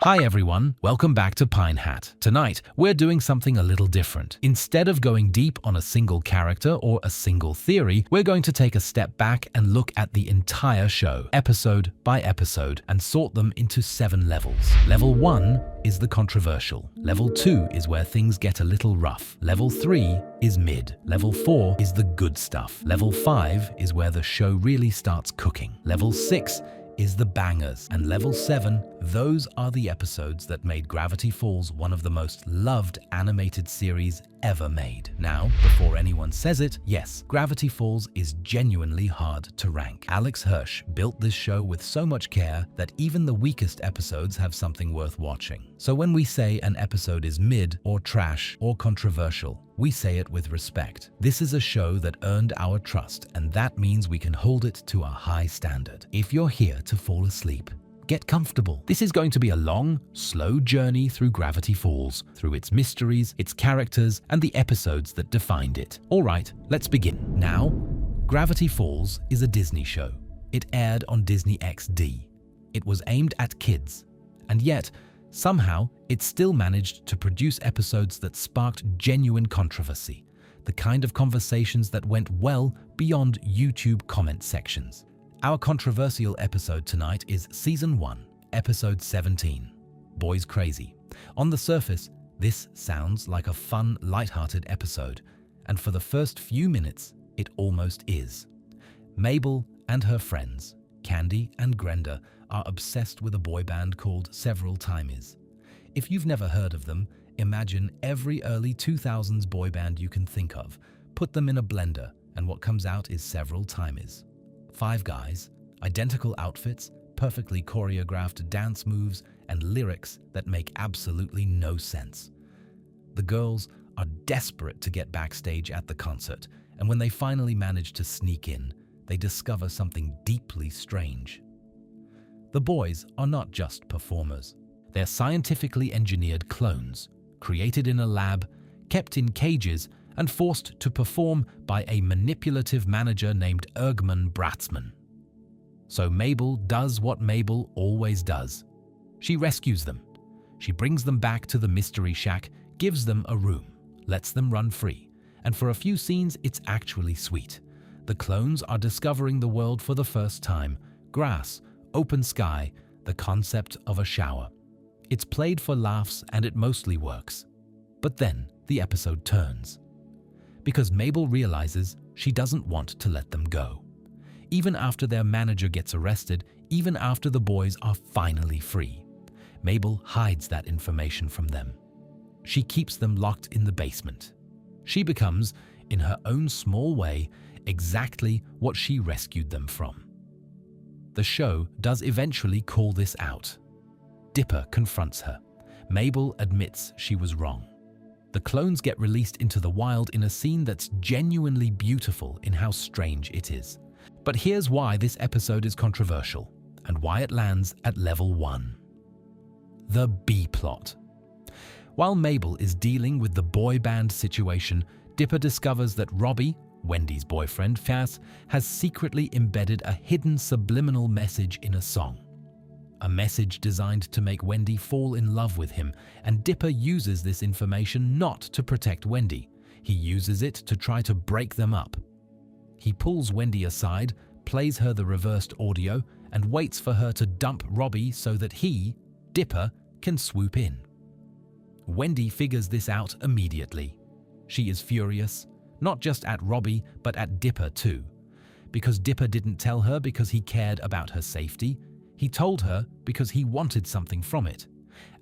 Hi everyone, welcome back to Pine Hat. Tonight, we're doing something a little different. Instead of going deep on a single character or a single theory, we're going to take a step back and look at the entire show, episode by episode, and sort them into 7 levels. Level 1 is the controversial. Level 2 is where things get a little rough. Level 3 is mid. Level 4 is the good stuff. Level 5 is where the show really starts cooking. Level 6 is the bangers. And level 7, those are the episodes that made Gravity Falls one of the most loved animated series ever made. Now, before anyone says it, yes, Gravity Falls is genuinely hard to rank. Alex Hirsch built this show with so much care that even the weakest episodes have something worth watching. So when we say an episode is mid or trash or controversial, we say it with respect. This is a show that earned our trust, and that means we can hold it to a high standard. If you're here to fall asleep, get comfortable. This is going to be a long, slow journey through Gravity Falls, through its mysteries, its characters, and the episodes that defined it. All right, let's begin. Now, Gravity Falls is a Disney show. It aired on Disney XD. It was aimed at kids, and yet, somehow, it still managed to produce episodes that sparked genuine controversy, the kind of conversations that went well beyond YouTube comment sections. Our controversial episode tonight is Season 1, Episode 17, Boys Crazy. On the surface, this sounds like a fun, lighthearted episode, and for the first few minutes, it almost is. Mabel and her friends, Candy and Grenda, are obsessed with a boy band called Several Timies. If you've never heard of them, imagine every early 2000s boy band you can think of, put them in a blender, and what comes out is Several Timies. 5 guys, identical outfits, perfectly choreographed dance moves, and lyrics that make absolutely no sense. The girls are desperate to get backstage at the concert, and when they finally manage to sneak in, they discover something deeply strange. The boys are not just performers. They're scientifically engineered clones, created in a lab, kept in cages, and forced to perform by a manipulative manager named Ergman Bratzman. So Mabel does what Mabel always does. She rescues them. She brings them back to the Mystery Shack, gives them a room, lets them run free, and for a few scenes it's actually sweet. The clones are discovering the world for the first time. Grass, open sky, the concept of a shower. It's played for laughs and it mostly works. But then the episode turns. Because Mabel realizes she doesn't want to let them go. Even after their manager gets arrested, even after the boys are finally free, Mabel hides that information from them. She keeps them locked in the basement. She becomes, in her own small way, exactly what she rescued them from. The show does eventually call this out. Dipper confronts her. Mabel admits she was wrong. The clones get released into the wild in a scene that's genuinely beautiful in how strange it is. But here's why this episode is controversial, and why it lands at level 1. The B-plot. While Mabel is dealing with the boy band situation, Dipper discovers that Robbie, Wendy's boyfriend, Faz, has secretly embedded a hidden subliminal message in a song. A message designed to make Wendy fall in love with him, and Dipper uses this information not to protect Wendy. He uses it to try to break them up. He pulls Wendy aside, plays her the reversed audio, and waits for her to dump Robbie so that he, Dipper, can swoop in. Wendy figures this out immediately. She is furious, not just at Robbie, but at Dipper too. Because Dipper didn't tell her because he cared about her safety, he told her because he wanted something from it.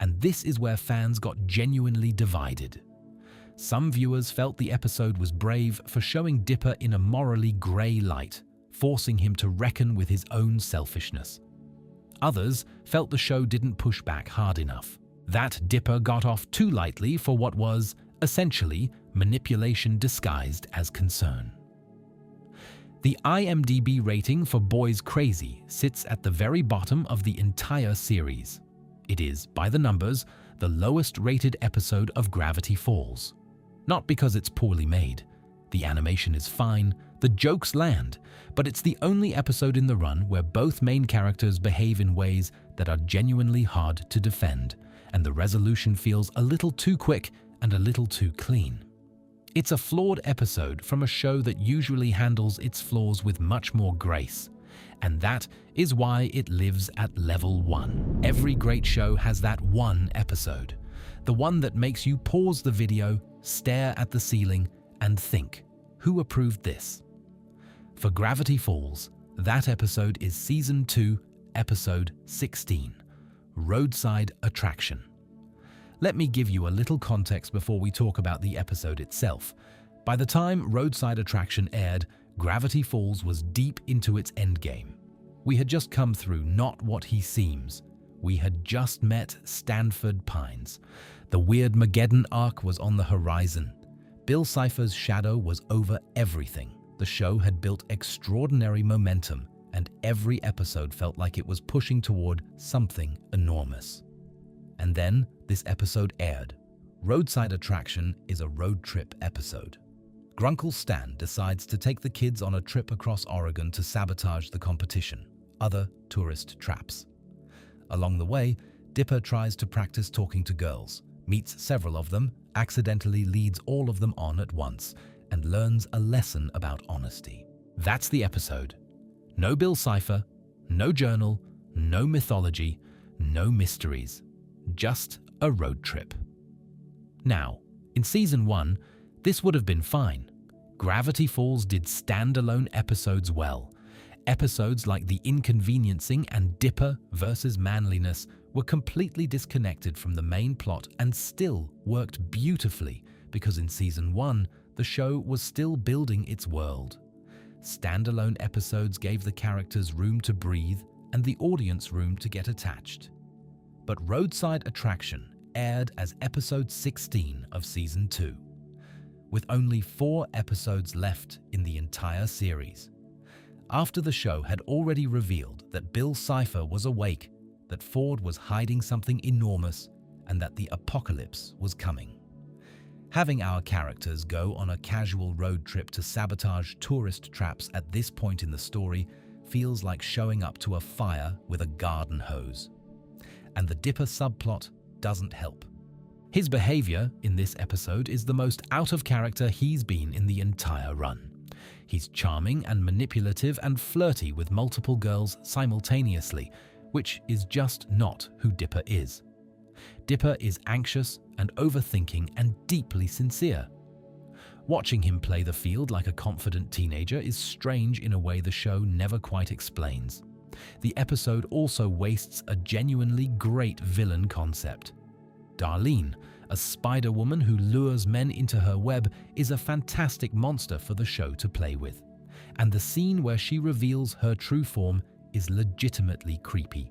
And this is where fans got genuinely divided. Some viewers felt the episode was brave for showing Dipper in a morally grey light, forcing him to reckon with his own selfishness. Others felt the show didn't push back hard enough, that Dipper got off too lightly for what was, essentially, manipulation disguised as concern. The IMDb rating for Boys Crazy sits at the very bottom of the entire series. It is, by the numbers, the lowest rated episode of Gravity Falls. Not because it's poorly made. The animation is fine, The jokes land, but it's the only episode in the run where both main characters behave in ways that are genuinely hard to defend, and the resolution feels a little too quick and a little too clean. It's a flawed episode from a show that usually handles its flaws with much more grace, and that is why it lives at level 1. Every great show has that one episode, the one that makes you pause the video, stare at the ceiling, and think, who approved this? For Gravity Falls, that episode is Season 2, Episode 16, Roadside Attraction. Let me give you a little context before we talk about the episode itself. By the time Roadside Attraction aired, Gravity Falls was deep into its endgame. We had just come through Not What He Seems. We had just met Stanford Pines. The Weird Mageddon arc was on the horizon. Bill Cipher's shadow was over everything. The show had built extraordinary momentum, and every episode felt like it was pushing toward something enormous. And then this episode aired. Roadside Attraction is a road trip episode. Grunkle Stan decides to take the kids on a trip across Oregon to sabotage the competition, other tourist traps. Along the way, Dipper tries to practice talking to girls, meets several of them, accidentally leads all of them on at once, and learns a lesson about honesty. That's the episode. No Bill Cipher, no journal, no mythology, no mysteries. Just a road trip. Now, in Season 1, this would have been fine. Gravity Falls did standalone episodes well. Episodes like The Inconveniencing and Dipper versus Manliness were completely disconnected from the main plot and still worked beautifully because in Season 1, the show was still building its world. Standalone episodes gave the characters room to breathe and the audience room to get attached. But Roadside Attraction aired as episode 16 of Season 2, with only 4 episodes left in the entire series. After the show had already revealed that Bill Cipher was awake, that Ford was hiding something enormous, and that the apocalypse was coming. Having our characters go on a casual road trip to sabotage tourist traps at this point in the story feels like showing up to a fire with a garden hose. And the Dipper subplot doesn't help. His behavior in this episode is the most out of character he's been in the entire run. He's charming and manipulative and flirty with multiple girls simultaneously, which is just not who Dipper is. Dipper is anxious and overthinking and deeply sincere. Watching him play the field like a confident teenager is strange in a way the show never quite explains. The episode also wastes a genuinely great villain concept. Darlene, a spider woman who lures men into her web, is a fantastic monster for the show to play with. And the scene where she reveals her true form is legitimately creepy.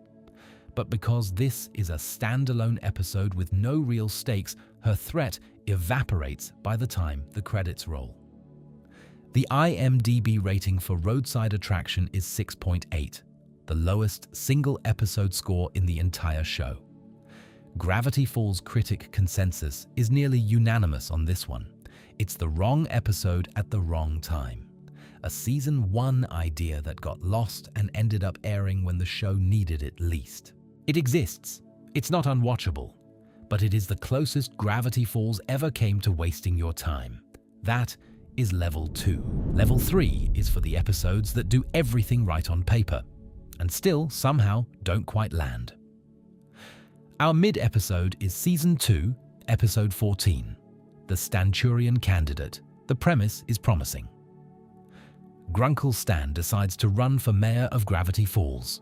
But because this is a standalone episode with no real stakes, her threat evaporates by the time the credits roll. The IMDb rating for Roadside Attraction is 6.8. The lowest single episode score in the entire show. Gravity Falls critic consensus is nearly unanimous on this one. It's the wrong episode at the wrong time. A Season 1 idea that got lost and ended up airing when the show needed it least. It exists. It's not unwatchable. But it is the closest Gravity Falls ever came to wasting your time. That is Level 2. Level 3 is for the episodes that do everything right on paper, and still somehow don't quite land. Our mid-episode is Season 2, Episode 14, The Stanturian Candidate. The premise is promising. Grunkle Stan decides to run for mayor of Gravity Falls.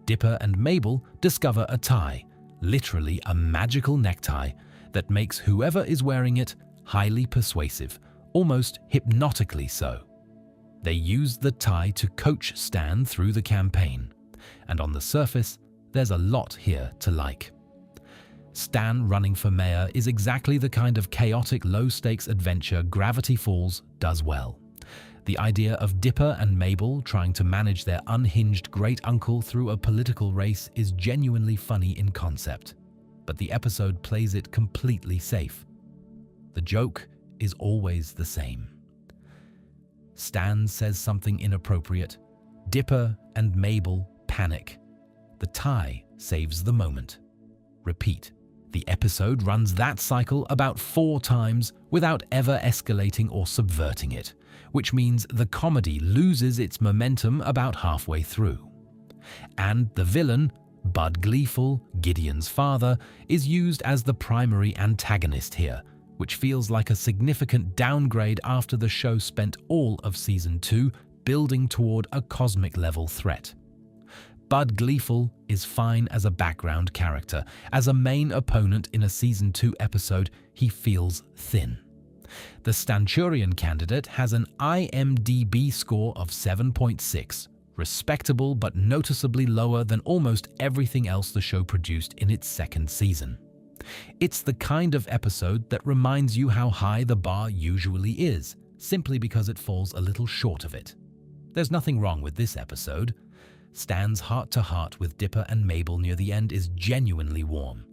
Dipper and Mabel discover a tie, literally a magical necktie, that makes whoever is wearing it highly persuasive, almost hypnotically so. They use the tie to coach Stan through the campaign, and on the surface, there's a lot here to like. Stan running for mayor is exactly the kind of chaotic, low-stakes adventure Gravity Falls does well. The idea of Dipper and Mabel trying to manage their unhinged great-uncle through a political race is genuinely funny in concept, but the episode plays it completely safe. The joke is always the same. Stan says something inappropriate. Dipper and Mabel panic. The tie saves the moment. Repeat. The episode runs that cycle about 4 times without ever escalating or subverting it, which means the comedy loses its momentum about halfway through. And the villain, Bud Gleeful, Gideon's father, is used as the primary antagonist here, which feels like a significant downgrade after the show spent all of Season 2 building toward a cosmic-level threat. Bud Gleeful is fine as a background character. As a main opponent in a Season 2 episode, he feels thin. The Stanturian candidate has an IMDb score of 7.6, respectable but noticeably lower than almost everything else the show produced in its second season. It's the kind of episode that reminds you how high the bar usually is, simply because it falls a little short of it. There's nothing wrong with this episode. Stan's heart-to-heart with Dipper and Mabel near the end is genuinely warm.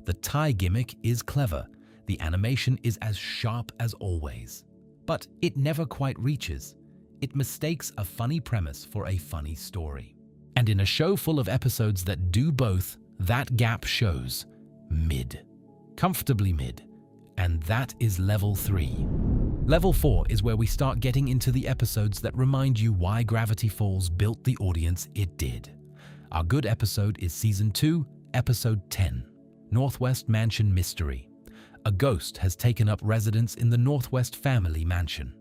The tie gimmick is clever. The animation is as sharp as always. But it never quite reaches. It mistakes a funny premise for a funny story. And in a show full of episodes that do both, that gap shows mid. Comfortably mid. And that is level 3. Level 4 is where we start getting into the episodes that remind you why Gravity Falls built the audience it did. Our good episode is Season 2, Episode 10, Northwest Mansion Mystery. A ghost has taken up residence in the Northwest family mansion.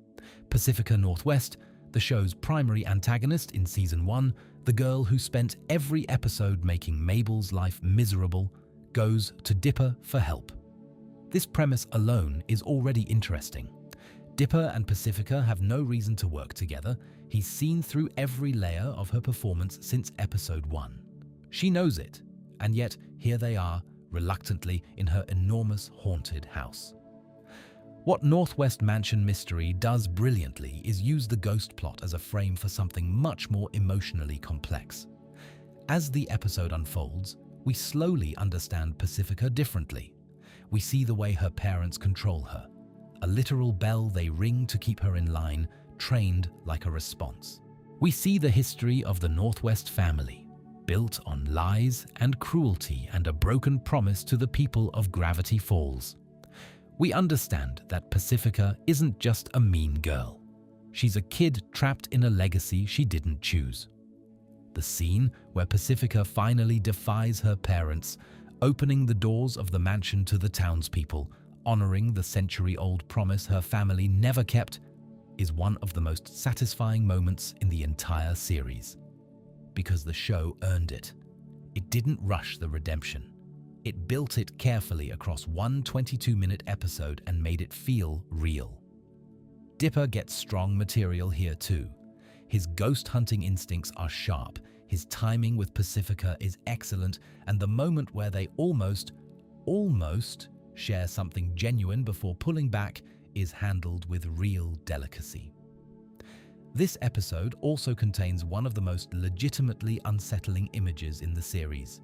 Pacifica Northwest, the show's primary antagonist in Season 1, the girl who spent every episode making Mabel's life miserable, goes to Dipper for help. This premise alone is already interesting. Dipper and Pacifica have no reason to work together. He's seen through every layer of her performance since Episode 1. She knows it, and yet here they are, reluctantly, in her enormous haunted house. What Northwest Mansion Mystery does brilliantly is use the ghost plot as a frame for something much more emotionally complex. As the episode unfolds, we slowly understand Pacifica differently. We see the way her parents control her, a literal bell they ring to keep her in line, trained like a response. We see the history of the Northwest family, built on lies and cruelty and a broken promise to the people of Gravity Falls. We understand that Pacifica isn't just a mean girl. She's a kid trapped in a legacy she didn't choose. The scene where Pacifica finally defies her parents, opening the doors of the mansion to the townspeople, honoring the century-old promise her family never kept, is one of the most satisfying moments in the entire series. Because the show earned it. It didn't rush the redemption. It built it carefully across one 22-minute episode and made it feel real. Dipper gets strong material here too. His ghost-hunting instincts are sharp, his timing with Pacifica is excellent, and the moment where they almost share something genuine before pulling back is handled with real delicacy. This episode also contains one of the most legitimately unsettling images in the series: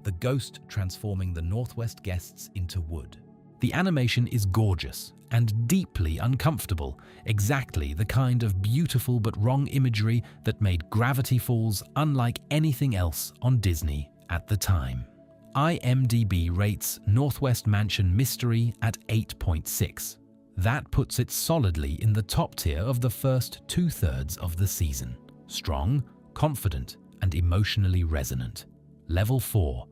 the ghost transforming the Northwest guests into wood. The animation is gorgeous and deeply uncomfortable, exactly the kind of beautiful but wrong imagery that made Gravity Falls unlike anything else on Disney at the time. IMDb rates Northwest Mansion Mystery at 8.6. That puts it solidly in the top tier of the first 2/3 of the season. Strong, confident, and emotionally resonant. Level 4.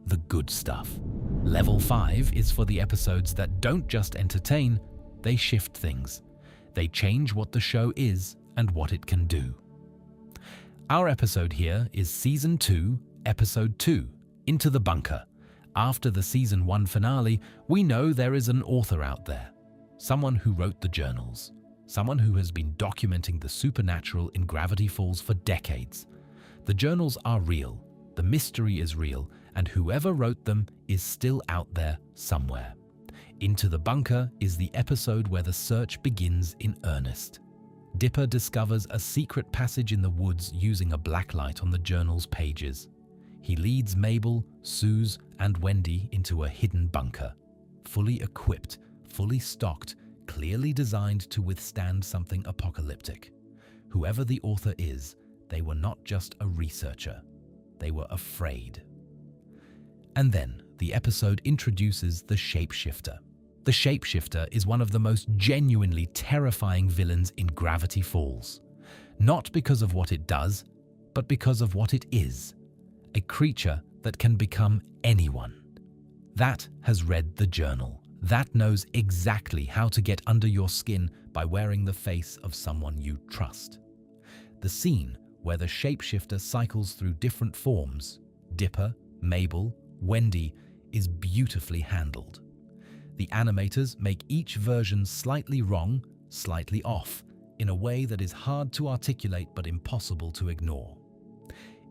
The good stuff. Level 5 is for the episodes that don't just entertain, they shift things. They change what the show is and what it can do. Our episode here is Season 2, Episode 2, Into the Bunker. After the Season 1 finale, we know there is an author out there. Someone who wrote the journals. Someone who has been documenting the supernatural in Gravity Falls for decades. The journals are real, the mystery is real, and whoever wrote them is still out there somewhere. Into the Bunker is the episode where the search begins in earnest. Dipper discovers a secret passage in the woods using a blacklight on the journal's pages. He leads Mabel, Suze, and Wendy into a hidden bunker, fully equipped, fully stocked, clearly designed to withstand something apocalyptic. whoever the author is, they were not just a researcher. They were afraid. And then the episode introduces the Shapeshifter. The Shapeshifter is one of the most genuinely terrifying villains in Gravity Falls. Not because of what it does, but because of what it is. A creature that can become anyone. That has read the journal. That knows exactly how to get under your skin by wearing the face of someone you trust. The scene where the Shapeshifter cycles through different forms, Dipper, Mabel, Wendy, is beautifully handled. The animators make each version slightly wrong, slightly off, in a way that is hard to articulate but impossible to ignore.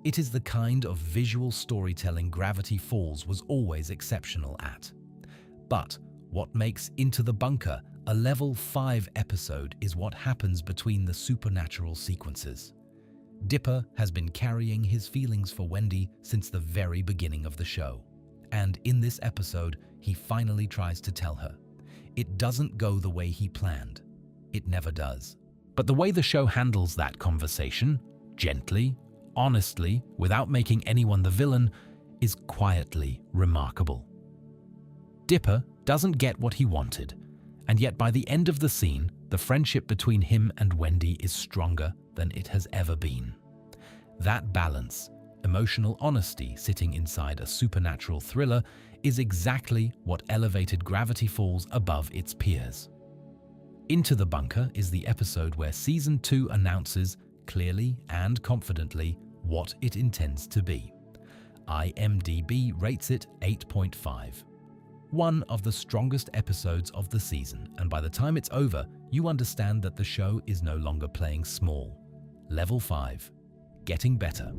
It is the kind of visual storytelling Gravity Falls was always exceptional at. But what makes Into the Bunker a level 5 episode is what happens between the supernatural sequences. Dipper has been carrying his feelings for Wendy since the very beginning of the show. And in this episode, he finally tries to tell her. It doesn't go the way he planned. It never does. But the way the show handles that conversation, gently, honestly, without making anyone the villain, is quietly remarkable. Dipper doesn't get what he wanted, and yet by the end of the scene, the friendship between him and Wendy is stronger than it has ever been. That balance, emotional honesty sitting inside a supernatural thriller, is exactly what elevated Gravity Falls above its peers. Into the Bunker is the episode where Season 2 announces, clearly and confidently, what it intends to be. IMDb rates it 8.5. One of the strongest episodes of the season, and by the time it's over, you understand that the show is no longer playing small. Level 5. Getting better.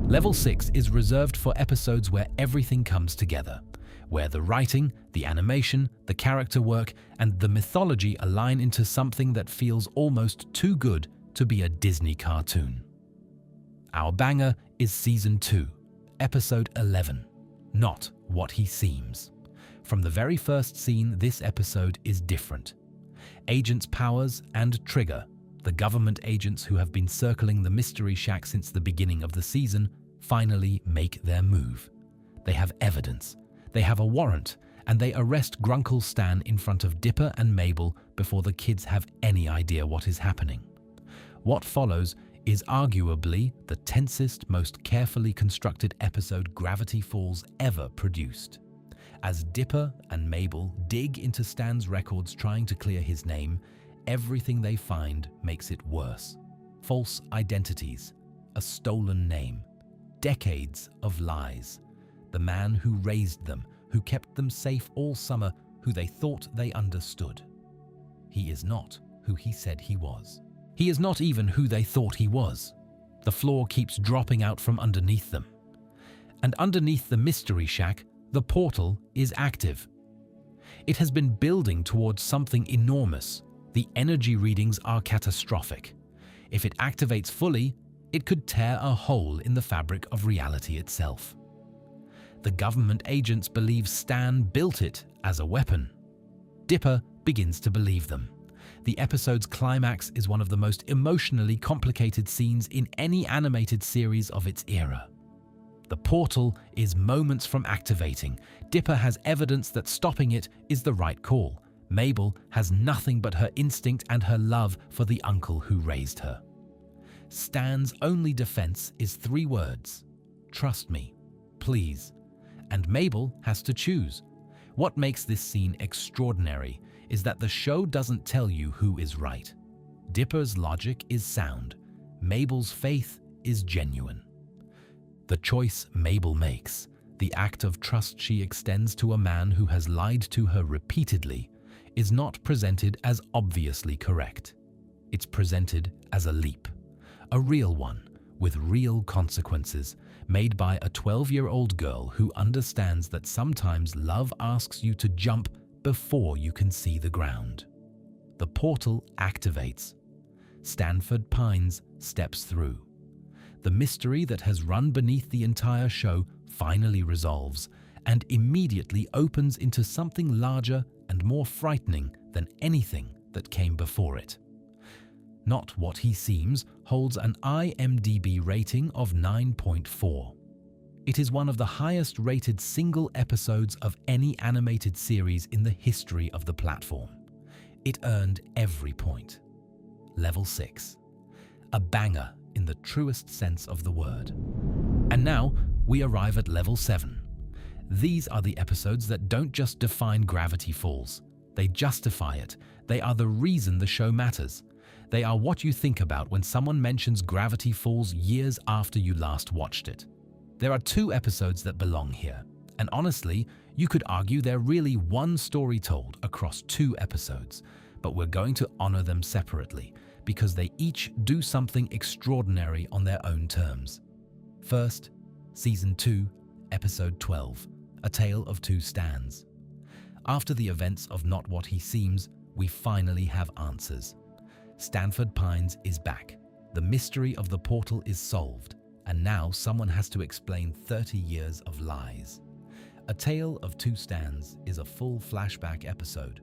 Level 6 is reserved for episodes where everything comes together, where the writing, the animation, the character work, and the mythology align into something that feels almost too good to be a Disney cartoon. Our banger is Season 2, Episode 11, Not What He Seems. From the very first scene, this episode is different. Agents Powers and Trigger, the government agents who have been circling the Mystery Shack since the beginning of the season, finally make their move. They have evidence, they have a warrant, and they arrest Grunkle Stan in front of Dipper and Mabel before the kids have any idea what is happening. What follows is arguably the tensest, most carefully constructed episode Gravity Falls ever produced. As Dipper and Mabel dig into Stan's records trying to clear his name, everything they find makes it worse. False identities, a stolen name, decades of lies. The man who raised them, who kept them safe all summer, who they thought they understood. He is not who he said he was. He is not even who they thought he was. The floor keeps dropping out from underneath them. And underneath the Mystery Shack, the portal is active. It has been building towards something enormous. The energy readings are catastrophic. If it activates fully, it could tear a hole in the fabric of reality itself. The government agents believe Stan built it as a weapon. Dipper begins to believe them. The episode's climax is one of the most emotionally complicated scenes in any animated series of its era. The portal is moments from activating. Dipper has evidence that stopping it is the right call. Mabel has nothing but her instinct and her love for the uncle who raised her. Stan's only defense is 3 words: trust me, please. And Mabel has to choose. What makes this scene extraordinary is that the show doesn't tell you who is right. Dipper's logic is sound. Mabel's faith is genuine. The choice Mabel makes, the act of trust she extends to a man who has lied to her repeatedly, is not presented as obviously correct. It's presented as a leap, a real one, with real consequences, made by a 12-year-old girl who understands that sometimes love asks you to jump before you can see the ground. The portal activates. Stanford Pines steps through. The mystery that has run beneath the entire show finally resolves and immediately opens into something larger and more frightening than anything that came before it. Not What He Seems holds an IMDb rating of 9.4. It is one of the highest-rated single episodes of any animated series in the history of the platform. It earned every point. Level 6. A banger in the truest sense of the word. And now, we arrive at Level 7. These are the episodes that don't just define Gravity Falls. They justify it. They are the reason the show matters. They are what you think about when someone mentions Gravity Falls years after you last watched it. There are 2 episodes that belong here, and honestly, you could argue they're really one story told across 2 episodes, but we're going to honor them separately because they each do something extraordinary on their own terms. First, Season 2, Episode 12, A Tale of Two Stans. After the events of Not What He Seems, we finally have answers. Stanford Pines is back. The mystery of the portal is solved, and now someone has to explain 30 years of lies. A Tale of Two Stans is a full flashback episode.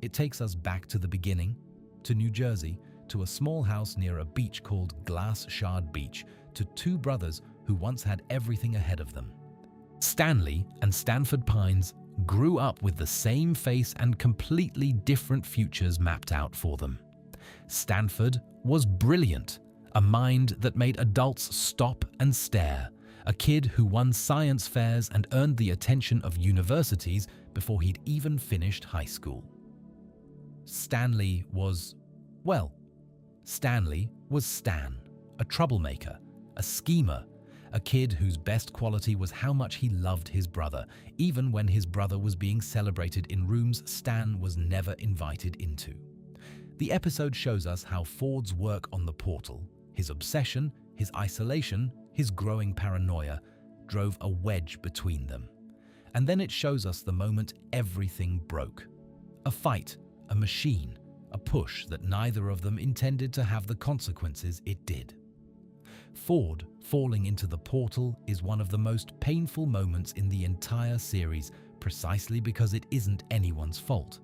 It takes us back to the beginning, to New Jersey, to a small house near a beach called Glass Shard Beach, to 2 brothers who once had everything ahead of them. Stanley and Stanford Pines grew up with the same face and completely different futures mapped out for them. Stanford was brilliant, a mind that made adults stop and stare, a kid who won science fairs and earned the attention of universities before he'd even finished high school. Stanley was Stan, a troublemaker, a schemer, a kid whose best quality was how much he loved his brother, even when his brother was being celebrated in rooms Stan was never invited into. The episode shows us how Ford's work on the portal, his obsession, his isolation, his growing paranoia, drove a wedge between them. And then it shows us the moment everything broke. A fight, a machine, a push that neither of them intended to have the consequences it did. Ford falling into the portal is one of the most painful moments in the entire series, precisely because it isn't anyone's fault.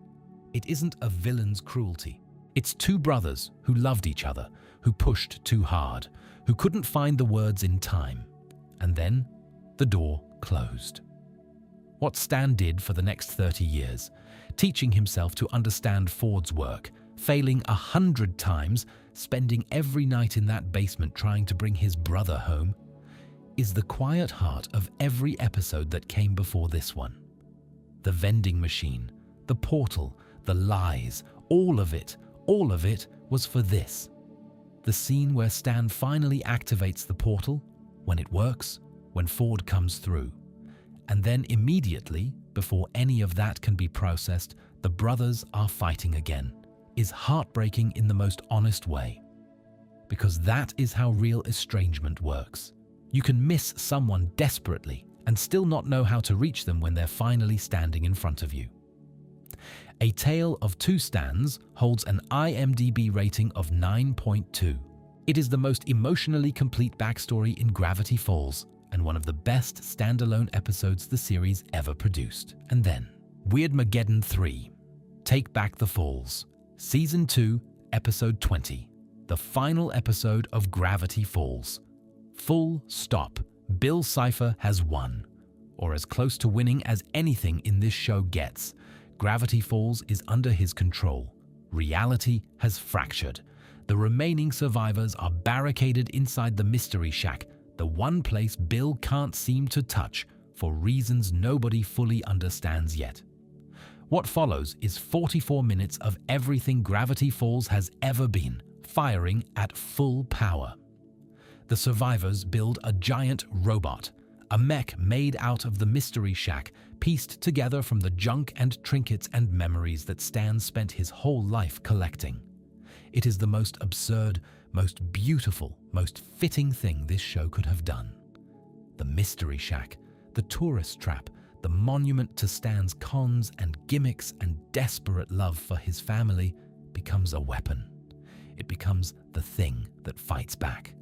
It isn't a villain's cruelty. It's 2 brothers who loved each other, who pushed too hard, who couldn't find the words in time. And then, the door closed. What Stan did for the next 30 years, teaching himself to understand Ford's work, failing 100 times, spending every night in that basement trying to bring his brother home, is the quiet heart of every episode that came before this one. The vending machine, the portal, the lies, all of it was for this. The scene where Stan finally activates the portal, when it works, when Ford comes through. And then immediately, before any of that can be processed, the brothers are fighting again, is heartbreaking in the most honest way. Because that is how real estrangement works. You can miss someone desperately and still not know how to reach them when they're finally standing in front of you. A Tale of Two Stans holds an IMDb rating of 9.2. It is the most emotionally complete backstory in Gravity Falls and one of the best standalone episodes the series ever produced. And then, Weirdmageddon 3, Take Back the Falls, Season 2, Episode 20, the final episode of Gravity Falls. Full stop. Bill Cipher has won, or as close to winning as anything in this show gets. Gravity Falls is under his control. Reality has fractured. The remaining survivors are barricaded inside the Mystery Shack, the one place Bill can't seem to touch for reasons nobody fully understands yet. What follows is 44 minutes of everything Gravity Falls has ever been, firing at full power. The survivors build a giant robot, a mech made out of the Mystery Shack, pieced together from the junk and trinkets and memories that Stan spent his whole life collecting. It is the most absurd, most beautiful, most fitting thing this show could have done. The Mystery Shack, the tourist trap, the monument to Stan's cons and gimmicks and desperate love for his family becomes a weapon. It becomes the thing that fights back.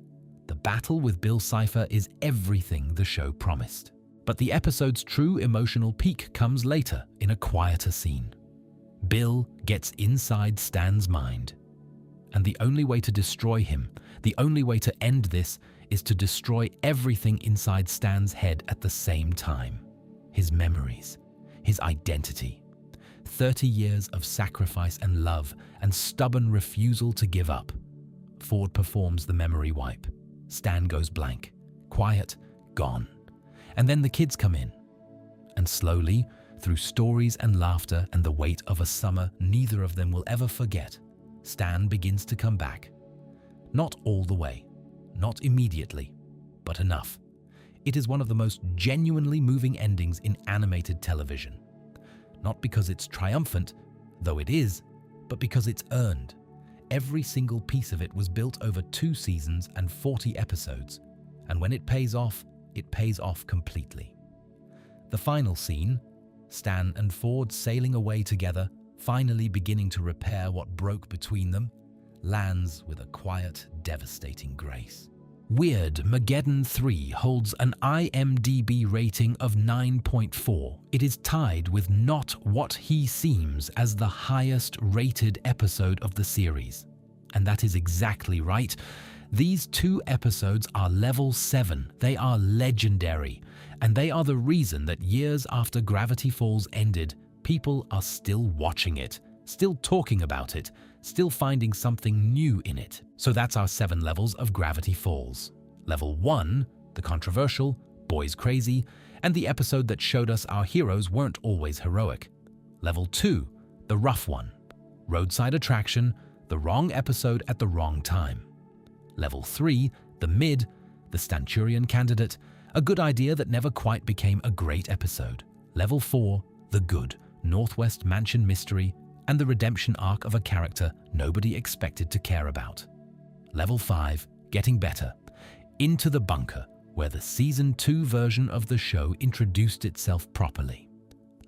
The battle with Bill Cipher is everything the show promised. But the episode's true emotional peak comes later in a quieter scene. Bill gets inside Stan's mind. And the only way to destroy him, the only way to end this, is to destroy everything inside Stan's head at the same time. His memories, his identity. 30 years of sacrifice and love and stubborn refusal to give up. Ford performs the memory wipe. Stan goes blank, quiet, gone. And then the kids come in. And slowly, through stories and laughter and the weight of a summer neither of them will ever forget, Stan begins to come back. Not all the way, not immediately, but enough. It is one of the most genuinely moving endings in animated television. Not because it's triumphant, though it is, but because it's earned. Every single piece of it was built over 2 seasons and 40 episodes, and when it pays off completely. The final scene, Stan and Ford sailing away together, finally beginning to repair what broke between them, lands with a quiet, devastating grace. Weirdmageddon 3 holds an IMDb rating of 9.4. It is tied with Not What He Seems as the highest rated episode of the series. And that is exactly right. These 2 episodes are level 7. They are legendary. And they are the reason that years after Gravity Falls ended, people are still watching it, still talking about it, still finding something new in it. So that's our 7 levels of Gravity Falls. Level 1, the controversial, boys crazy, and the episode that showed us our heroes weren't always heroic. Level 2, the rough one, roadside attraction, the wrong episode at the wrong time. Level 3, the mid, the Stanturian candidate, a good idea that never quite became a great episode. Level 4, the good, Northwest Mansion mystery, and the redemption arc of a character nobody expected to care about. Level 5, getting better. Into the Bunker, where the Season 2 version of the show introduced itself properly.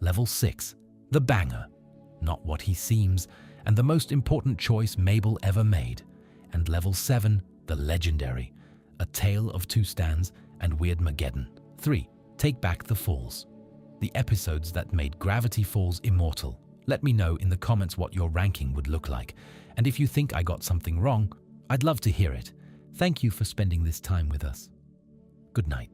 Level 6, the banger. Not What He Seems, and the most important choice Mabel ever made. And Level 7, the legendary. A Tale of Two Stans and Weirdmageddon 3, Take Back the Falls. The episodes that made Gravity Falls immortal. Let me know in the comments what your ranking would look like. And if you think I got something wrong, I'd love to hear it. Thank you for spending this time with us. Good night.